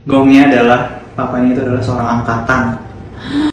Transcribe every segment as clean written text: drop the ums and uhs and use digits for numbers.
Gongnya adalah papanya itu adalah seorang angkatan.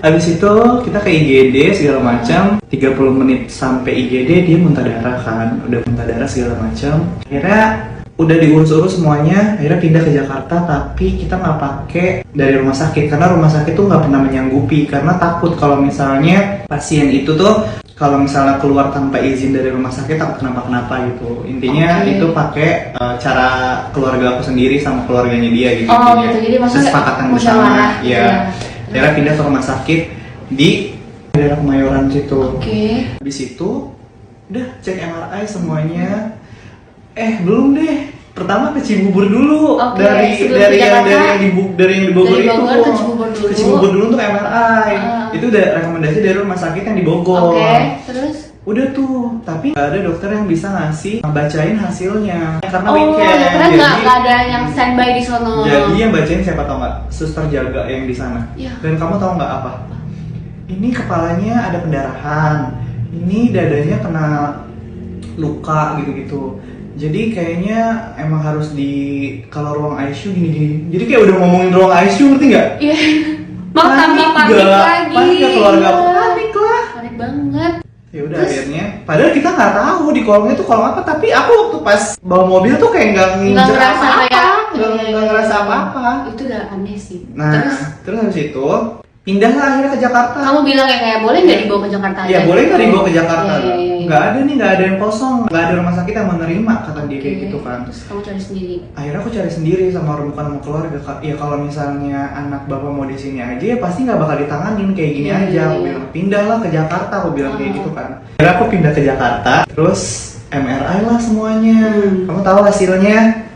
Habis itu kita ke IGD segala macam. 30 menit sampai IGD dia muntah darah kan, udah muntah darah segala macam. Akhirnya udah diurus-urus semuanya, akhirnya pindah ke Jakarta. Tapi kita nggak pakai dari rumah sakit karena rumah sakit tuh nggak pernah menyanggupi, karena takut kalau misalnya pasien itu tuh kalau misalnya keluar tanpa izin dari rumah sakit takut kenapa-kenapa gitu. Intinya itu pakai cara keluarga aku sendiri sama keluarganya dia gitu. Oh gitu, jadi maksudnya kesepakatan musyawarah bersama ya. Akhirnya pindah ke rumah sakit di daerah Kemayoran situ. Habis itu udah cek MRI semuanya. Belum deh. Pertama ke Cibubur dulu. Dari yang di Bogor itu. Ke Cibubur dulu untuk MRI. Itu udah rekomendasi dari rumah sakit yang di Bogor. Terus udah tuh, tapi gak ada dokter yang bisa ngasih bacain hasilnya karena karena nggak ada yang standby di sono. Jadi yang bacain siapa tau nggak? Suster jaga yang di sana. Dan kamu tau nggak apa? Ini kepalanya ada pendarahan, ini dadanya kena luka gitu-gitu. Jadi kayaknya emang harus kalau ruang ICU gini-gini. Jadi kayak udah ngomongin ruang ICU, ngerti nggak? Iya. Panik lagi. Panik keluarga aku, panik lah. Panik banget. Ya udah akhirnya, padahal kita nggak tahu di kolongnya tuh kolong apa, tapi aku waktu pas bawa mobil tuh kayak nggak ngerasa nggak ngerasa apa-apa. Itu udah aneh sih. Nah, terus habis itu pindahlah akhirnya ke Jakarta. Kamu bilang ya kayak boleh nggak dibawa ke Jakarta aja? Ya boleh nggak dibawa ke Jakarta? Nggak ada yang kosong, nggak ada rumah sakit yang menerima kata dia kayak gitu kan. Terus kamu cari sendiri? Akhirnya aku cari sendiri sama keluarga. Ya kalau misalnya anak bapak mau di sini aja ya pasti nggak bakal ditanganin kayak gini aja. Aku bilang pindahlah ke Jakarta, aku bilang kayak gitu kan. Akhirnya aku pindah ke Jakarta, terus MRI lah semuanya. Kamu tahu hasilnya?